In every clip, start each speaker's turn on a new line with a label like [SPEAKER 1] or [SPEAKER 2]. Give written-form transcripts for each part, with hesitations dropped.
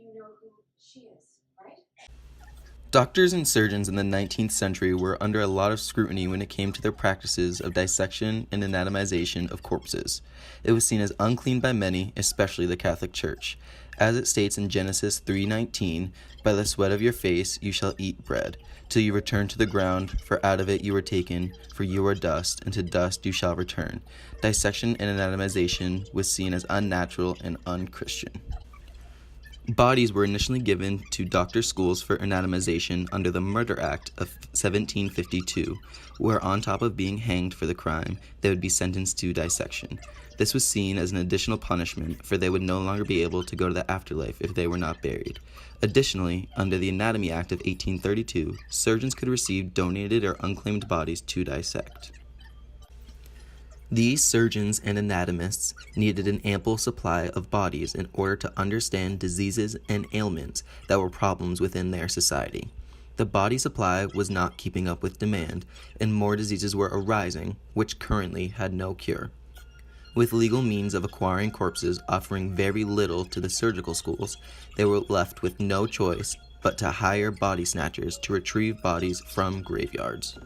[SPEAKER 1] You know who she is, right?
[SPEAKER 2] Doctors and surgeons in the 19th century were under a lot of scrutiny when it came to their practices of dissection and anatomization of corpses. It was seen as unclean by many, especially the Catholic Church. As it states in Genesis 3:19, "By the sweat of your face you shall eat bread, till you return to the ground, for out of it you were taken, for you are dust, and to dust you shall return." Dissection and anatomization was seen as unnatural and unchristian. Bodies were initially given to doctor schools for anatomization under the Murder Act of 1752, where on top of being hanged for the crime, they would be sentenced to dissection. This was seen as an additional punishment, for they would no longer be able to go to the afterlife if they were not buried. Additionally, under the Anatomy Act of 1832, surgeons could receive donated or unclaimed bodies to dissect. These surgeons and anatomists needed an ample supply of bodies in order to understand diseases and ailments that were problems within their society. The body supply was not keeping up with demand, and more diseases were arising, which currently had no cure. With legal means of acquiring corpses offering very little to the surgical schools, they were left with no choice but to hire body snatchers to retrieve bodies from graveyards.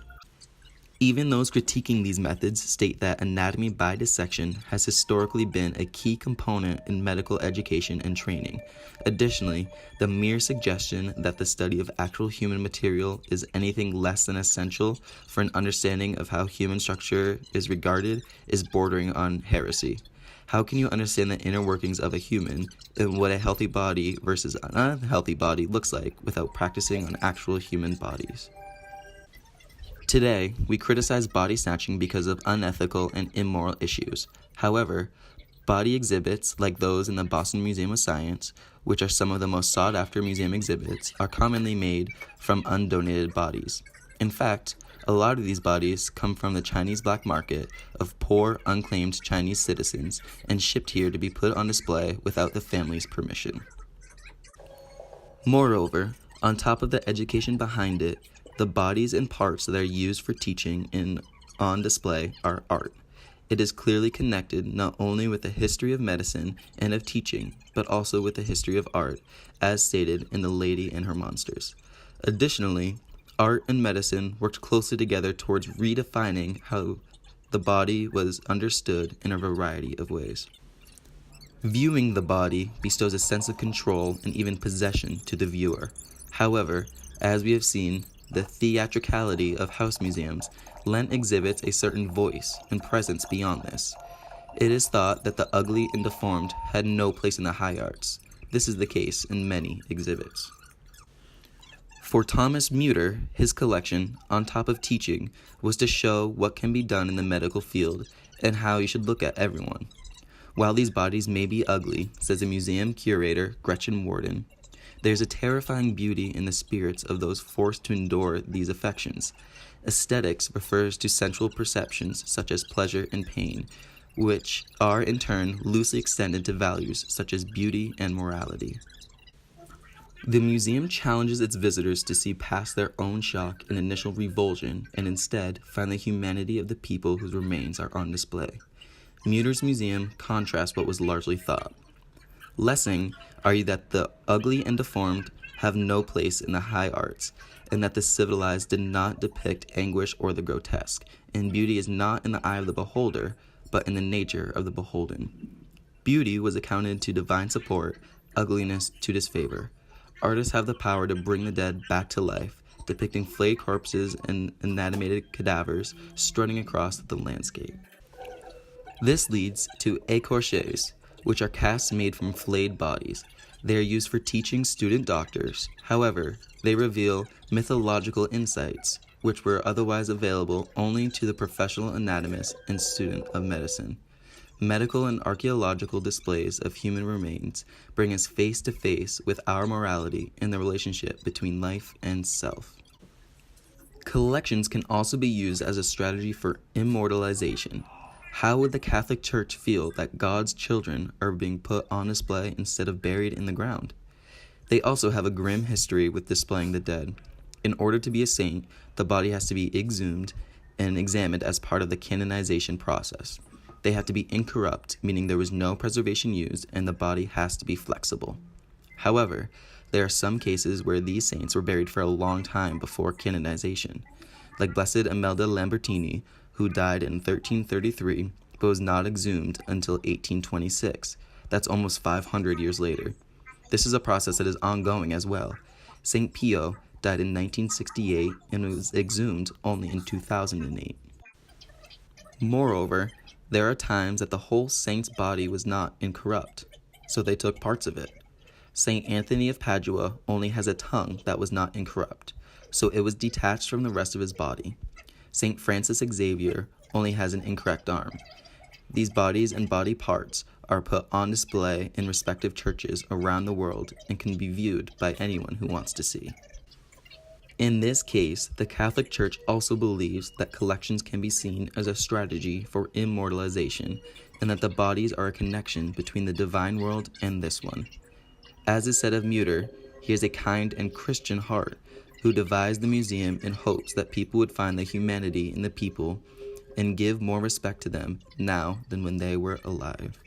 [SPEAKER 2] Even those critiquing these methods state that anatomy by dissection has historically been a key component in medical education and training. Additionally, the mere suggestion that the study of actual human material is anything less than essential for an understanding of how human structure is regarded is bordering on heresy. How can you understand the inner workings of a human and what a healthy body versus an unhealthy body looks like without practicing on actual human bodies? Today, we criticize body snatching because of unethical and immoral issues. However, body exhibits like those in the Boston Museum of Science, which are some of the most sought-after museum exhibits, are commonly made from undonated bodies. In fact, a lot of these bodies come from the Chinese black market of poor, unclaimed Chinese citizens and shipped here to be put on display without the family's permission. Moreover, on top of the education behind it, the bodies and parts that are used for teaching and on display are art. It is clearly connected not only with the history of medicine and of teaching, but also with the history of art, as stated in The Lady and Her Monsters. Additionally, art and medicine worked closely together towards redefining how the body was understood in a variety of ways. Viewing the body bestows a sense of control and even possession to the viewer. However, as we have seen, the theatricality of house museums lent exhibits a certain voice and presence beyond this. It is thought that the ugly and deformed had no place in the high arts. This is the case in many exhibits. For Thomas Muter, his collection, on top of teaching, was to show what can be done in the medical field and how you should look at everyone. While these bodies may be ugly, says a museum curator, Gretchen Warden, there's a terrifying beauty in the spirits of those forced to endure these affections. Aesthetics refers to sensual perceptions such as pleasure and pain, which are in turn loosely extended to values such as beauty and morality. The museum challenges its visitors to see past their own shock and initial revulsion and instead find the humanity of the people whose remains are on display. Muter's museum contrasts what was largely thought. Lessing argued that the ugly and deformed have no place in the high arts, and that the civilized did not depict anguish or the grotesque, and beauty is not in the eye of the beholder, but in the nature of the beholden. Beauty was accounted to divine support, ugliness to disfavor. Artists have the power to bring the dead back to life, depicting flayed corpses and anatomated cadavers strutting across the landscape. This leads to écorchés, which are casts made from flayed bodies. They are used for teaching student doctors. However, they reveal mythological insights, which were otherwise available only to the professional anatomist and student of medicine. Medical and archaeological displays of human remains bring us face to face with our morality and the relationship between life and self. Collections can also be used as a strategy for immortalization. How would the Catholic Church feel that God's children are being put on display instead of buried in the ground? They also have a grim history with displaying the dead. In order to be a saint, the body has to be exhumed and examined as part of the canonization process. They have to be incorrupt, meaning there was no preservation used, and the body has to be flexible. However, there are some cases where these saints were buried for a long time before canonization, like Blessed Imelda Lambertini, who died in 1333 but was not exhumed until 1826. That's almost 500 years later. This is a process that is ongoing as well. St. Pio died in 1968 and was exhumed only in 2008. Moreover, there are times that the whole saint's body was not incorrupt, so they took parts of it. St. Anthony of Padua only has a tongue that was not incorrupt, so it was detached from the rest of his body. St. Francis Xavier only has an incorrect arm. These bodies and body parts are put on display in respective churches around the world and can be viewed by anyone who wants to see. In this case, the Catholic Church also believes that collections can be seen as a strategy for immortalization, and that the bodies are a connection between the divine world and this one. As is said of Mutter, he has a kind and Christian heart, who devised the museum in hopes that people would find the humanity in the people and give more respect to them now than when they were alive.